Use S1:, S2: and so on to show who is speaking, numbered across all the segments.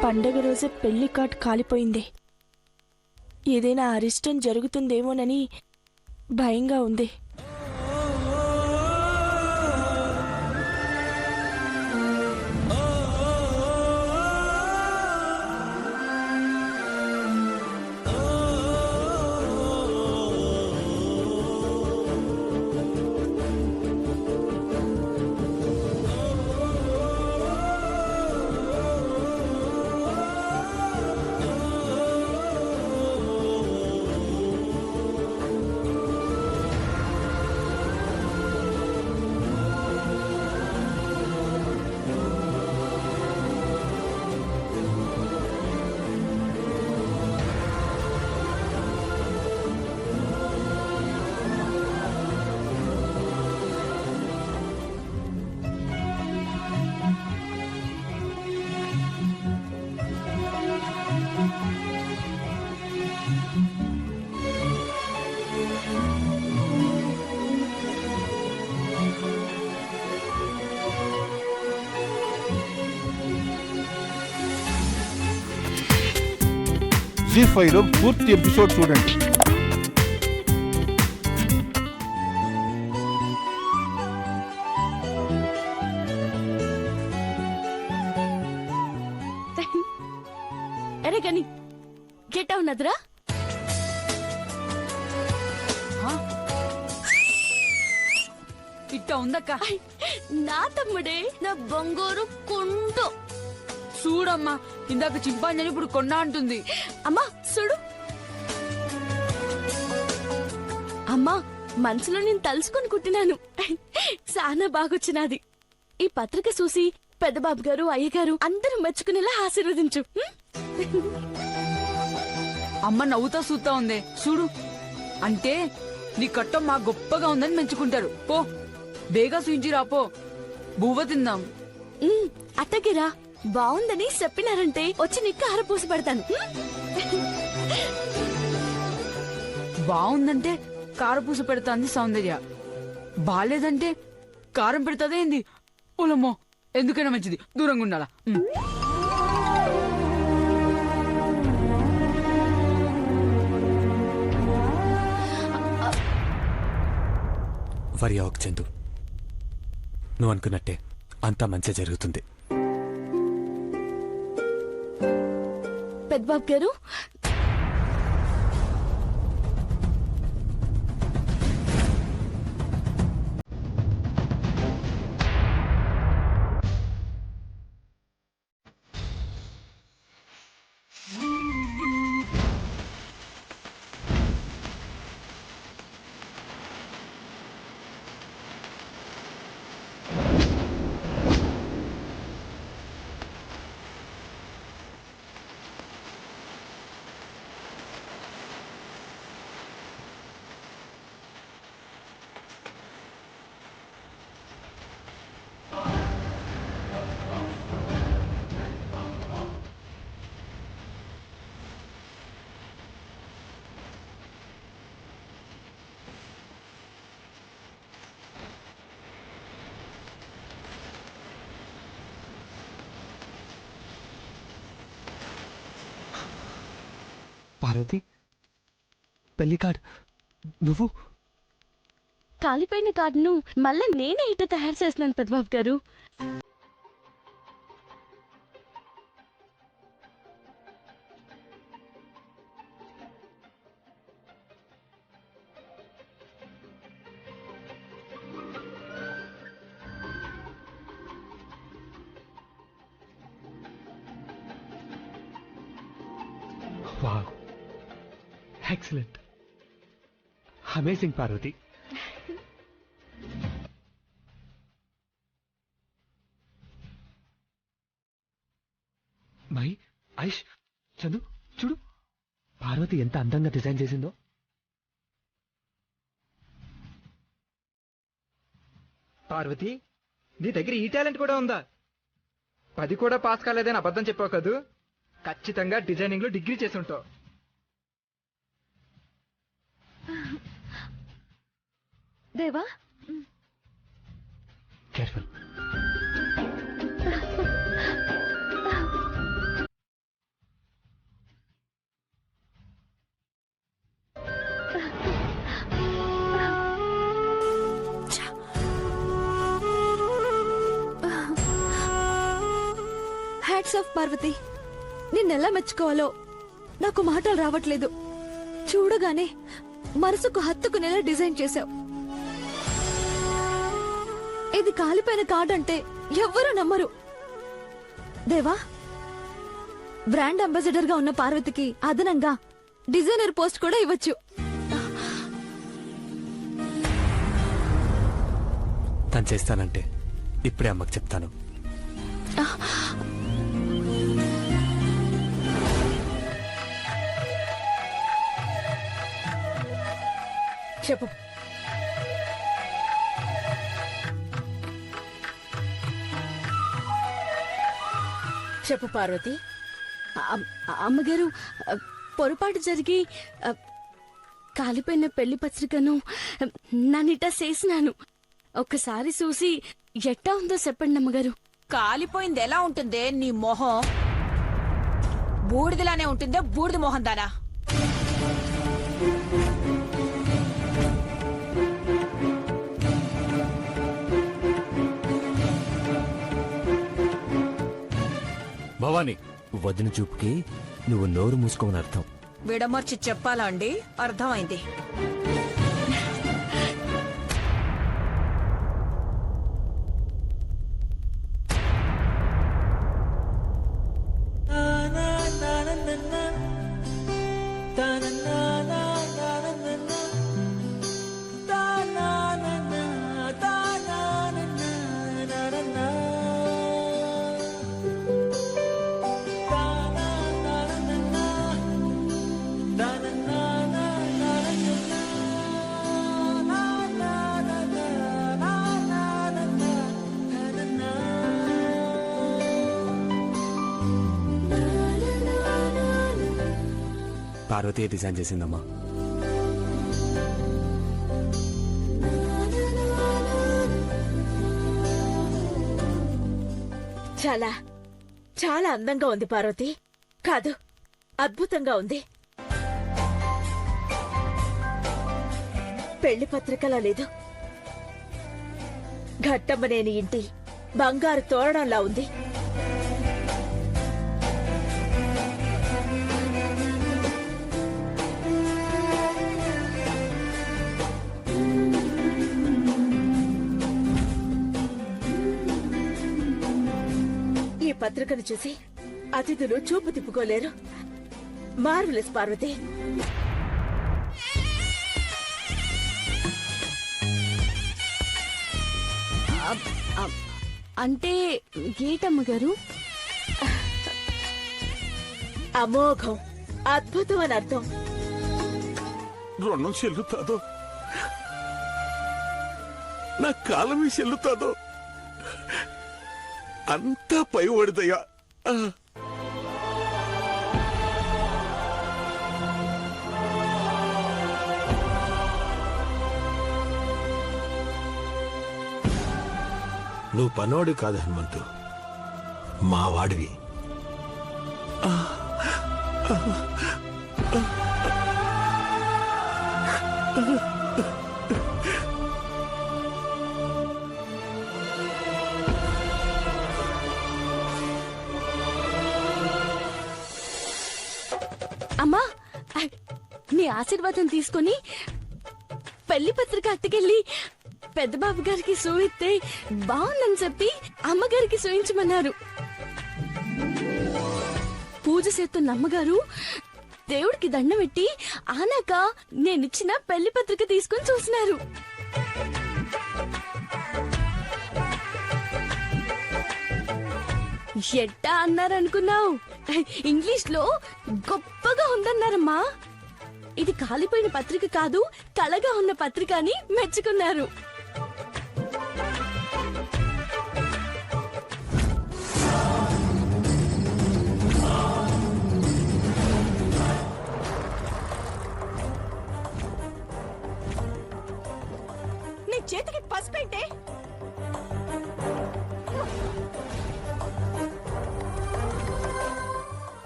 S1: పండగ రోజే పెళ్లి కార్డ్ కాలిపోయింది. ఏదైనా అరిష్టం జరుగుతుందేమోనని భయంగా ఉంది.
S2: జీ5లో పూర్తి ఎపిసోడ్ చూడండి.
S1: అరే గని గెట్ అవునద్రా.
S3: ఇట్ట ఉందక్క.
S1: నా తమ్ముడే, నా బంగారు కొండు.
S3: చూడమ్మా, ఇందాక చింపాంజని ఇప్పుడు కొన్నా అంటుంది.
S1: అమ్మా చూడు. అమ్మా మనసులో నేను తలుసుకొని కుట్టినాను. చాలా బాగొచ్చినది. ఈ పత్రిక చూసి పెద్దబాబు గారు, అయ్యగారు అందరూ మెచ్చుకునేలా ఆశీర్వదించు.
S3: అమ్మ నవ్వుతా సూతా ఉందే చూడు. అంటే నీ కట్టం మా గొప్పగా ఉందని మెచ్చుకుంటారు. పో బేగా సూయించి రాపో, బువ్వ తిందాం.
S1: అట్టగిరా, బాగుందని చెప్పినారంటే వచ్చి నీకు ఆరపూసి పెడతాను.
S3: బాగుందంటే కారపూస పెడతాంది సౌందర్య, బాలేదంటే కారం పెడతాదేంది? ఓలమ్మో, ఎందుకైనా మంచిది దూరంగా ఉండాలా.
S4: వరి అవ్వకు చందు, నువ్వు అనుకున్నట్టే అంతా మంచి జరుగుతుంది.
S1: పెద్దబాబు గారు,
S4: పార్వతి, పెళ్లి కార్డ్ నువ్వు?
S1: కాలిపోయిన కార్డును మళ్ళీ నేనే ఇట తయారు చేస్తున్నాను పెద్దబాబు గారు.
S4: Wow, excellent, amazing Parvathi. My Aish, Chandu చూడు, పార్వతి ఎంత అందంగా డిజైన్ చేసిందో.
S5: పార్వతి, నీ దగ్గర ఈ టాలెంట్ కూడా ఉందా? 10 కూడా పాస్ కాలేదని అబద్ధం చెప్పావు కదూ. ఖచ్చితంగా డిజైనింగ్ లో డిగ్రీ చేసి ఉంటావు.
S1: Deva,
S4: careful.
S6: Hats off Parvati. నిన్నెలా మెచ్చుకోవాలో నాకు మాటలు రావట్లేదు. చూడగానే మనసుకు హత్తుకునేలా డిజైన్ చేశావు. ఇది కాలిపోయిన కార్డ్ అంటే ఎవ్వరూ నమ్మరు. దేవా, బ్రాండ్ అంబాసిడర్ గా ఉన్న పార్వతికి అదనంగా డిజైనర్ పోస్ట్ కూడా ఇవ్వచ్చు.
S4: తను చేస్తానంటే ఇప్పుడే అమ్మకి చెప్తాను.
S1: చెప్పు. చెప్పు పార్వతి. అమ్మగారు, పొరపాటు జరిగి కాలిపోయిన పెళ్లి పత్రికను నన్నిట చేసినాను. ఒక్కసారి చూసి ఎట్టా ఉందో చెప్పండి అమ్మగారు.
S7: కాలిపోయింది ఎలా ఉంటుందే నీ మొహం? బూడిదలానే ఉంటుందే బూడిద మొహం దానా?
S2: భవానీ,
S4: వదిన చూపుకి నువ్వు నోరు మూసుకోమని అర్థం.
S7: విడమర్చి చెప్పాలా అండి? అర్థమైంది.
S4: పార్వతి డిజైన్ చేసిందమ్మా.
S8: చాలా చాలా అందంగా ఉంది పార్వతి. కాదు, అద్భుతంగా ఉంది. పెళ్లి పత్రికలా లేదు. ఘట్టమ్మనేని ఇంటి బంగారు తోరణంలా ఉంది. ఈ పత్రికను చూసి అతిథులు చూపు తిప్పుకోలేరు. మార్వెలస్ పార్వతి.
S1: అంటే గీటమ్మగారు?
S8: అమోఘం, అద్భుతం అని అర్థం.
S2: రుణం చెల్లుతాదో, నా కాలమే చెల్లుతాదో, అంతా పై ఒడిదయ్యా.
S9: నువ్వు పనోడి కాదు హనుమంతు, మా వాడివి.
S1: అమ్మా, నీ ఆశీర్వాదం తీసుకుని పెళ్లి పత్రిక అట్టుకెళ్ళి పెద్ద బాబు గారికి సూయిస్తే బాగుందని చెప్పి అమ్మగారికి సూయించమన్నారు. పూజ చేస్తున్న అమ్మగారు దేవుడికి దండం పెట్టి ఆనాక నేనిచ్చిన పెళ్లి పత్రిక తీసుకుని చూసినారు. ఎట్టా అన్నారనుకున్నావు? ఇంగ్లీష్ లో గొప్పగా ఉందన్నారమ్మా. ఇది కాలిపోయిన పత్రిక కాదు, కళగా ఉన్న పత్రిక అని మెచ్చుకున్నారు.
S8: నీ చేతికి పసుపేంటే?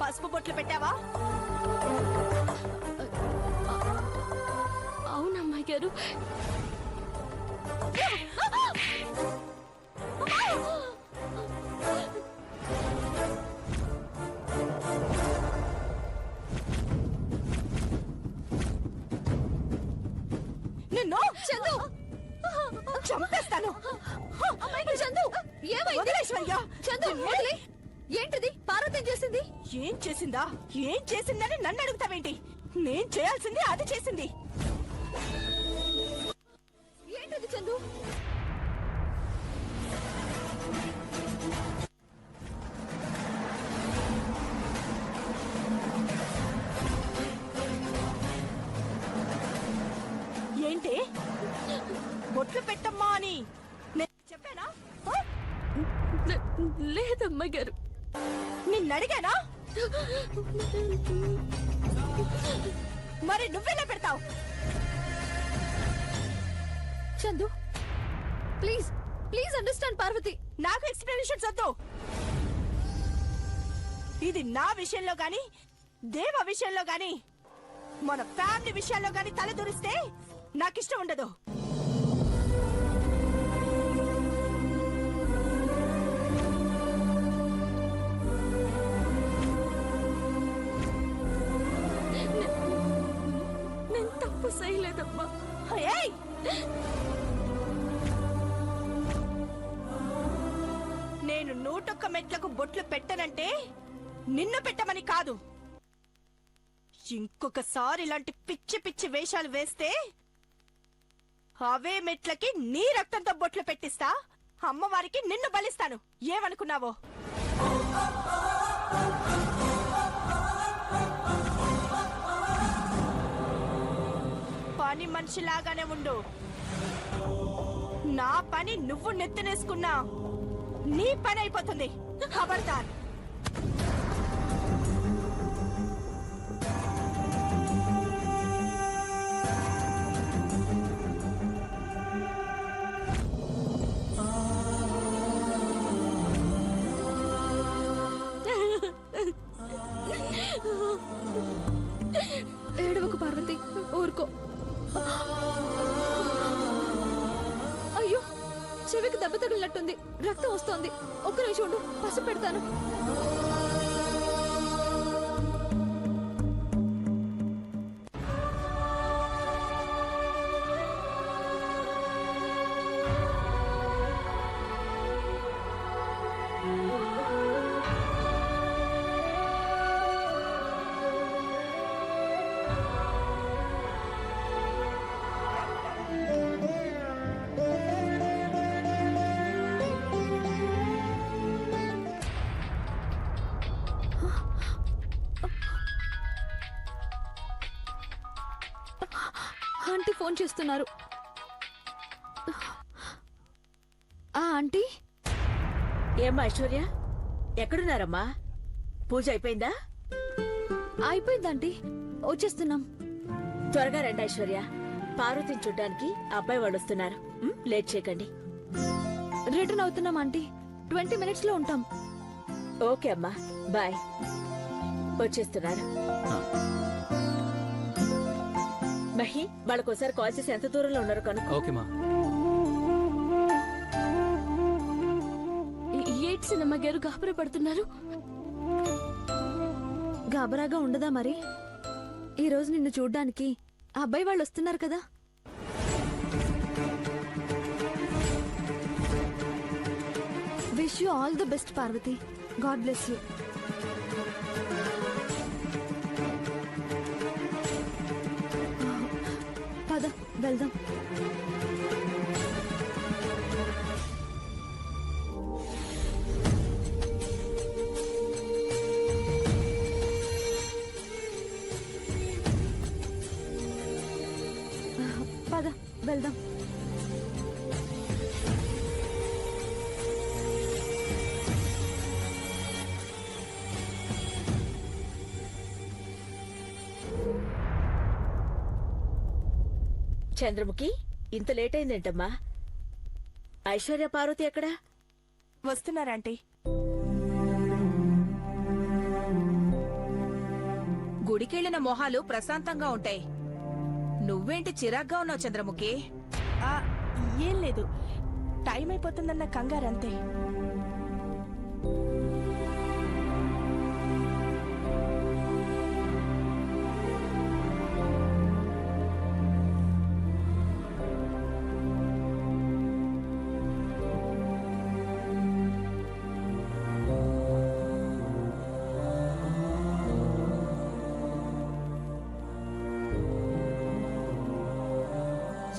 S8: పసుపు బొట్లు పెట్టావా?
S1: అవునమ్మాయి గారు.
S6: ఏంటిది పార్వతి ఏం చేసింది?
S8: ఏం చేసిందా? ఏం చేసిందని నన్ను అడుగుతావేంటి? నేను చేయాల్సింది అది చేసింది.
S6: ఏంటిది చందు?
S8: ఏంటి బొట్లు పెట్టమ్మా అని నేను చెప్పానా? ఆ?
S1: లేదమ్మా గారు.
S8: నిన్నడిగానా? మరి నువ్వెలా పెడతావు?
S6: Chandu please please understand Parvathi.
S8: నాకు ఎక్స్ప్లెనేషన్స్ వద్దు. ఇది నా విషయంలో గాని దేవ విషయంలో గాని మన ఫ్యామిలీ విషయాల్లో గాని తల దూరిస్తే నాకిష్టం ఉండదు.
S1: నేను తప్పు చేయలేదమ్మా.
S8: ఏయ్! నేను 101 మెట్లకు బొట్లు పెట్టనంటే నిన్ను పెట్టమని కాదు. ఇంకొకసారి ఇలాంటి పిచ్చి పిచ్చి వేషాలు వేస్తే అవే మెట్లకి నీ రక్తంతో బొట్లు పెట్టిస్తా. అమ్మవారికి నిన్ను బలిస్తాను. ఏమనుకున్నావో? పని మనిషిలాగానే ఉండు. నా పని నువ్వు నెత్తినేసుకున్నా నీ పని అయిపోతుంది. ఖబర్దార్.
S6: ఏడవకు పార్వతి, ఊరుకో. అయ్యో చెవికి దెబ్బ తగిలినట్టుంది, రక్తం వస్తోంది. ఒక్క నిమిషం ఉండు, పసుపు పెడతాను. ఆంటీ ఫోన్ చేస్తున్నారు. ఆంటీ
S8: ఏమ్మా ఐశ్వర్య, ఎక్కడున్నారమ్మా? పూజ అయిపోయిందా?
S6: అయిపోయింది ఆంటీ, వచ్చేస్తున్నాం.
S8: త్వరగా రండి ఐశ్వర్య. పార్వతిని చూడ్డానికి అబ్బాయి వాళ్ళు వస్తున్నారు. లేట్ చేయకండి.
S6: రిటర్న్ అవుతున్నాం ఆంటీ, 20 minutes లో ఉంటాం.
S8: ఓకే అమ్మా, బాయ్. వచ్చేస్తున్నారు. మహి, వాళ్ళకోసారి కాల్ చేసి ఎంత దూరంలో ఉన్నారు కనుక.
S4: ఓకేమా.
S1: ఏటి సినిమా గారు గాబరా పడుతున్నారు?
S6: గాబరాగా ఉండదా మరి? ఈ రోజు నిన్ను చూడ్డానికి ఆ అబ్బాయి వాళ్ళు వస్తున్నారు కదా. Wish you all the best Parvathi. God bless you. పద వెళ్దాం. పద వెళ్దాం.
S8: చంద్రముఖి, ఇంత లేట్ అయిందేంటమ్మా? ఐశ్వర్య పార్వతి ఎక్కడా?
S1: వస్తున్నారంటీ.
S7: గుడికెళ్లిన మొహాలు ప్రశాంతంగా ఉంటాయి. నువ్వేంటి చిరాగ్గా ఉన్నావు చంద్రముఖి?
S1: ఏం లేదు, టైం అయిపోతుందన్న కంగారు అంతే.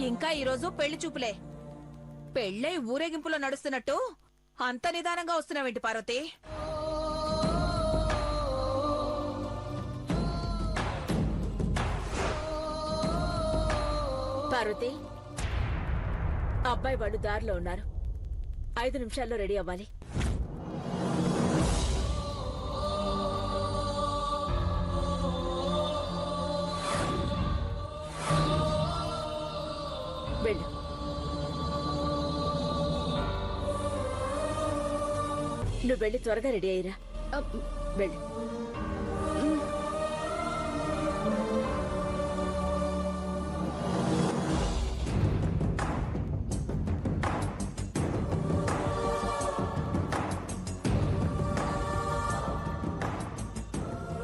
S7: ఇంకా ఈరోజు పెళ్లి చూపులే. పెళ్ళై ఊరేగింపులో నడుస్తున్నట్టు అంత నిదానంగా వస్తున్నావేంటి పార్వతి?
S8: పార్వతి, అబ్బాయి వాళ్ళు దారిలో ఉన్నారు. 5 నిమిషాల్లో రెడీ అవ్వాలి. వెళ్ళు. నువ్వు వెళ్ళి త్వరగా రెడీ అయ్యిరా. వెళ్ళు.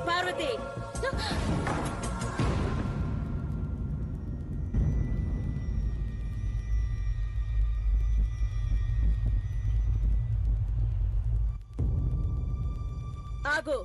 S8: పార్వతి, ఆగు.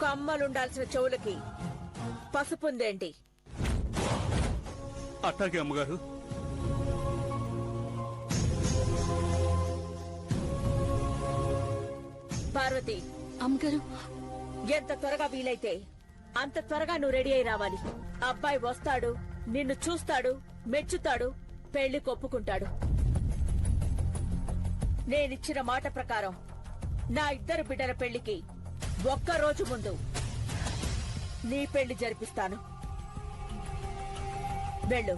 S8: కమ్మలుండాల్సిన చెవులకి పసుపుందేంటి?
S2: అట్టాగే అమ్మగారు.
S8: పార్వతి,
S1: అమ్మగారు,
S8: ఎంత త్వరగా వీలైతే అంత త్వరగా నువ్వు రెడీ అయి రావాలి. అబ్బాయి వస్తాడు, నిన్ను చూస్తాడు, మెచ్చుతాడు, పెళ్లి కొప్పుకుంటాడు. నేనిచ్చిన మాట ప్రకారం నా 2 బిడ్డల పెళ్లికి 1 రోజు ముందు నీ పెళ్లి జరిపిస్తాను. వెళ్ళు.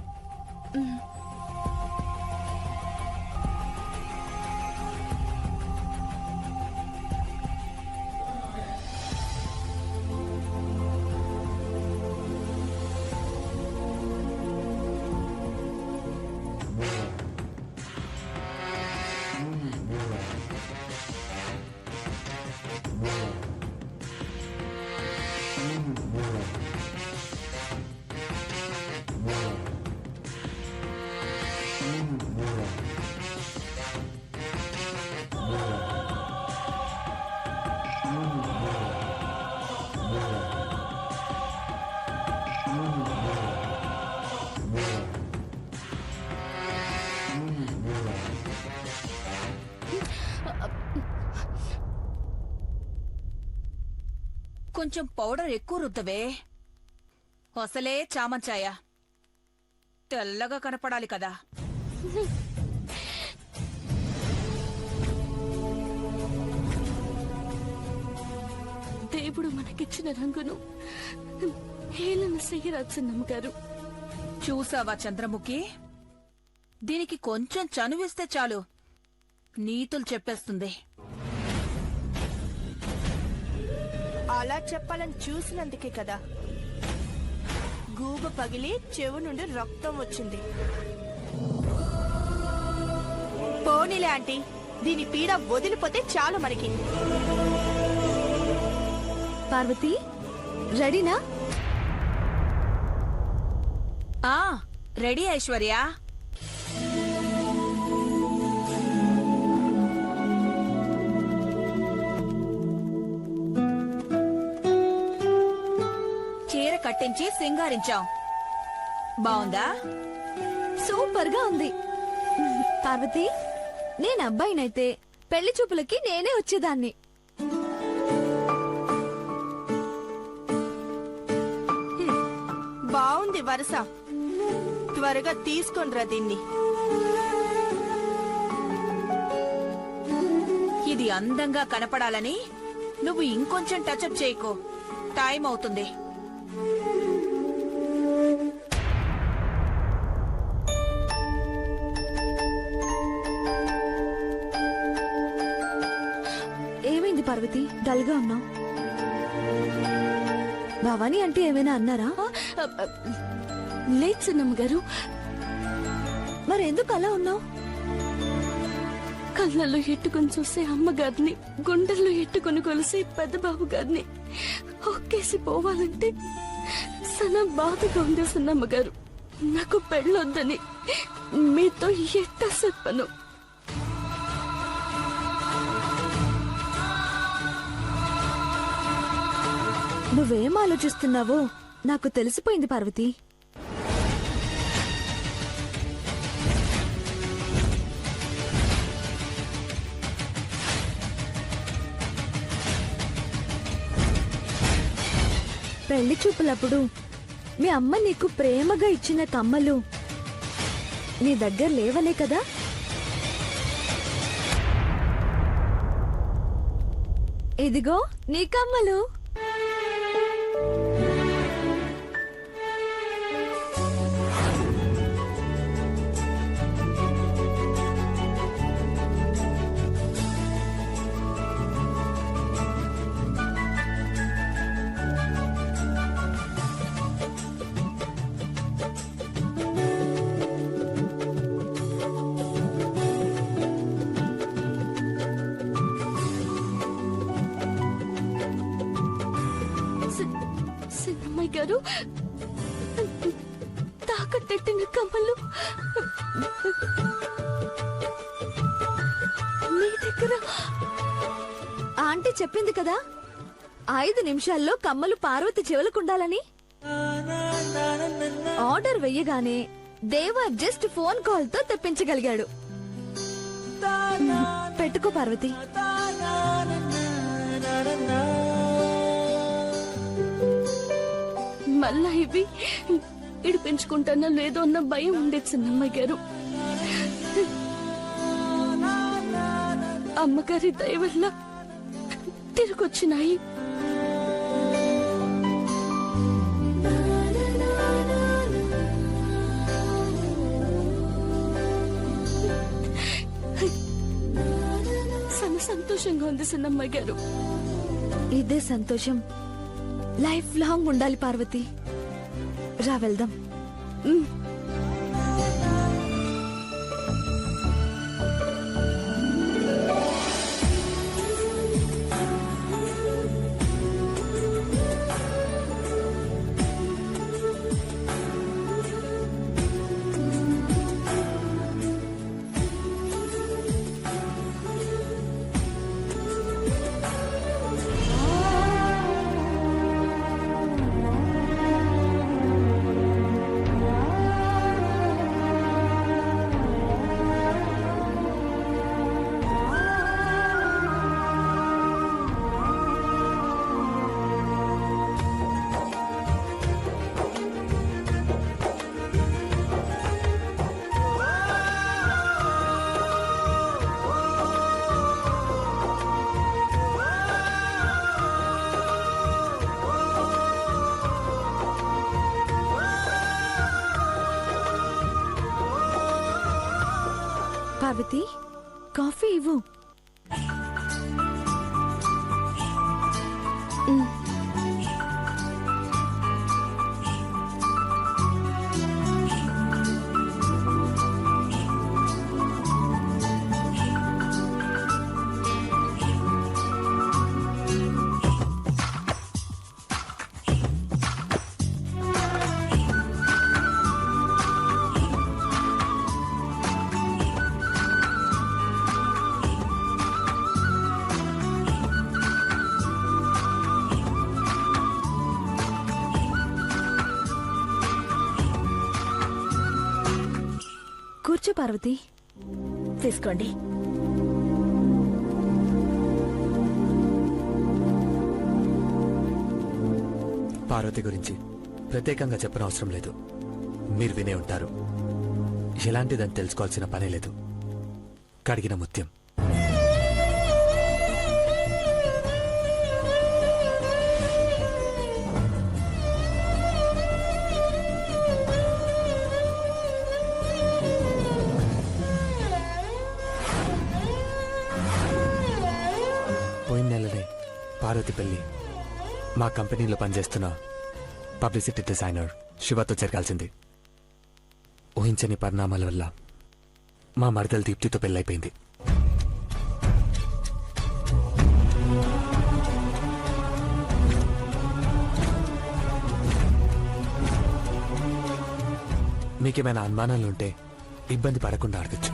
S7: కొంచెం పౌడర్ ఎక్కువ రుద్దవే. అసలే చామంచాయ, తెల్లగా కనపడాలి కదా.
S1: దేవుడు మనకిచ్చిన రంగును హేళన చెయ్యరాదు చిన్నమ్మగారు.
S7: చూసావా చంద్రముఖి, దీనికి కొంచెం చనువిస్తే చాలు నీతులు చెప్పేస్తుంది.
S8: అలా చెప్పాలని చూసినందుకే కదా గూబ పగిలి చెవు నుండి రక్తం వచ్చింది. పోనీలే ఆంటీ, దీని పీడ వదిలిపోతే చాలు మనకి.
S6: పార్వతి, రెడీనా?
S7: రెడీ ఐశ్వర్య. చీర కట్టించి సింగారించాం. బావుందా?
S6: సూపర్ గా ఉంది. పార్వతి, నేను అబ్బాయినైతే పెళ్లి చూపులకి నేనే వచ్చేదాన్ని.
S8: బావుంది వరుస. త్వరగా తీసుకొనిరా దీన్ని.
S7: ఇది అందంగా కనపడాలని నువ్వు ఇంకొంచెం టచ్అప్ చేయకు, టైం అవుతుంది.
S6: ఏమైంది పార్వతి, డల్ గా ఉన్నావు? భవానీ అంటే ఏమైనా అన్నారా?
S1: లేదు చిన్నమ్మగారు.
S6: మరెందుకు అలా ఉన్నావు?
S1: కళ్ళల్లో ఎట్టుకుని చూసే అమ్మగారిని, గుండెల్లో ఎట్టుకుని కొలిసే పెద్ద బాబు గారిని ఒక్కేసి పోవాలంటే సన బాధగా ఉంది సన్నమ్మగారు. నాకు పెళ్ళొద్దని మీతో ఎట్టా చెప్పను.
S6: నువ్వేం ఆలోచిస్తున్నావో నాకు తెలిసిపోయింది పార్వతి. పెళ్లి చూపులప్పుడు మీ అమ్మ నీకు ప్రేమగా ఇచ్చిన కమ్మలు నీ దగ్గర లేవనే కదా? ఇదిగో నీ కమ్మలు.
S1: సిన్నమ్మాయి గారు, తాకట్టెట్టిన కమ్మలు మీ దగ్గర.
S6: ఆంటీ చెప్పింది కదా 5 నిమిషాల్లో కమ్మలు పార్వతి చెవులకుండాలని. ఆర్డర్ వెయ్యగానే దేవా జస్ట్ ఫోన్ కాల్ తో తెప్పించగలిగాడు. పెట్టుకో పార్వతి.
S1: మళ్ళా ఇవి ఇడిపించుకుంటానో లేదో అన్న భయం ఉండేది చిన్నమ్మాయి గారు. అమ్మగారి దయ వల్ల తిరిగొచ్చినాయి. సంతోషంగా ఉంది చిన్నమ్మాయి గారు.
S6: ఇదే సంతోషం లైఫ్ లాంగ్ ఉండాలి పార్వతి. రా వెళ్దాం. పార్వతి, కాఫీ ఇవ్వు. కూర్చో పార్వతి.
S8: తీసుకోండి.
S4: పార్వతి గురించి ప్రత్యేకంగా చెప్పనవసరం లేదు, మీరు వినే ఉంటారు. ఎలాంటిదని తెలుసుకోవాల్సిన పనే లేదు. కడిగిన ముత్యం. పోయిన నెలనే పార్వతి పెళ్లి మా కంపెనీలో పనిచేస్తున్న పబ్లిసిటీ డిజైనర్ శివతో జరగాల్సింది. ఊహించని పరిణామాల వల్ల మా మరదలు దీప్తితో పెళ్ళైపోయింది.
S2: మీకేమైనా అనుమానాలుంటే ఇబ్బంది పడకుండా అడగచ్చు.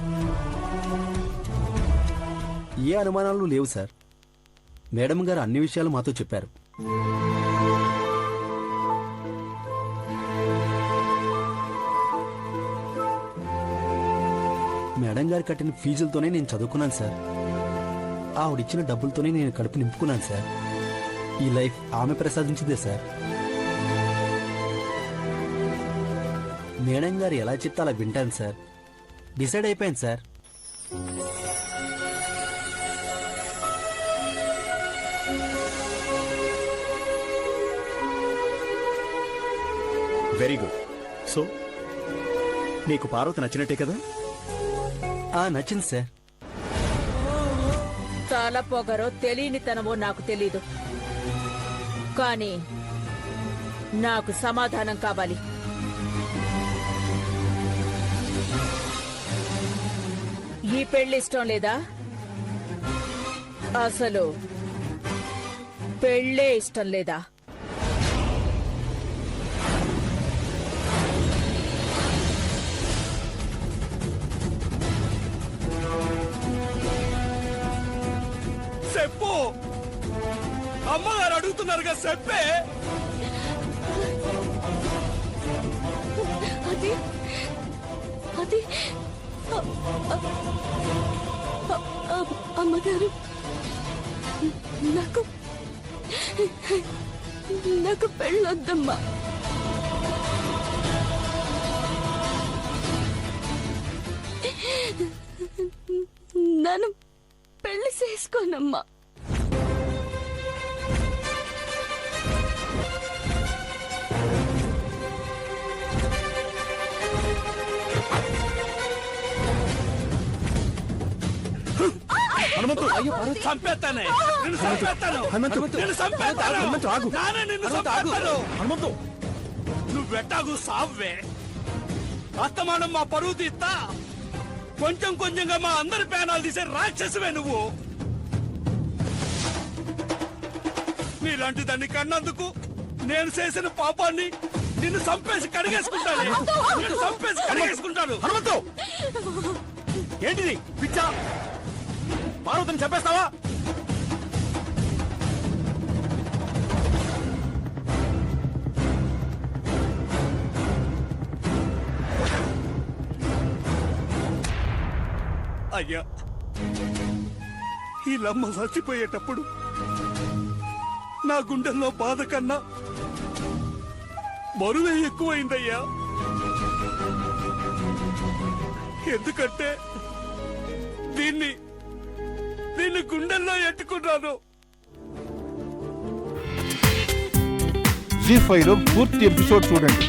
S10: ఏ అనుమానాలు లేవు సార్. మేడం గారు అన్ని విషయాలు మాతో చెప్పారు. మేడం గారు కట్టిన ఫీజులతోనే నేను చదువుకున్నాను సార్. ఆవిడిచ్చిన డబ్బులతోనే నేను కడుపు నింపుకున్నాను సార్. ఈ లైఫ్ ఆమె ప్రసాదించిందే సార్. మేడం గారు ఎలా చెప్తే అలా వింటాను సార్. డిసైడ్ అయిపోయాను సార్.
S2: Very good. సో నీకు పార్వతి నచ్చినట్టే కదా?
S10: నచ్చింది సార్.
S7: తల పొగరో తెలియనితనమో నాకు తెలీదు, కానీ నాకు సమాధానం కావాలి. ఈ పెళ్లి ఇష్టం లేదా? అసలు పెళ్ళే ఇష్టం లేదా?
S2: చెప్పు. అమ్మగారు అడుగుతున్నారుగా, చెప్పే.
S1: అది అది అమ్మగారు, నాకు నాకు పెళ్ళొద్దమ్మా. నన్ను పెళ్లి చేసుకోనమ్మా.
S2: హనుమంతు, చంపేస్తానే. నిన్ను చంపేస్తాను. నిన్ను చంపేస్తాను. నానే నిన్ను చంపేస్తాను. హనుమంతు, నువ్వెట్టాగు సావ్వే. అస్తమానం మా పరువు తీస్తా, కొంచెం కొంచెంగా మా అందరి పేనాలు తీసే రాక్షసువే నువ్వు. నీలాంటి దాన్ని కన్నందుకు నేను చేసిన పాపాన్ని నిన్ను చంపేసి కడిగేసుకుంటాను. నిన్ను చంపేసి కడిగేసుకుంటాను. హనుమంతు, ఏంటిది పిచ్చా? పార్వతిని చంపేస్తావా? అయ్యా, ఈ లమ్మ చచ్చిపోయేటప్పుడు నా గుండెల్లో బాధ కన్నా బరువే ఎక్కువైందయ్యా. ఎందుకంటే దీన్ని గుండెల్లో ఎట్టుకున్నాను.
S11: జీ5 లో పూర్తి ఎపిసోడ్ చూడండి.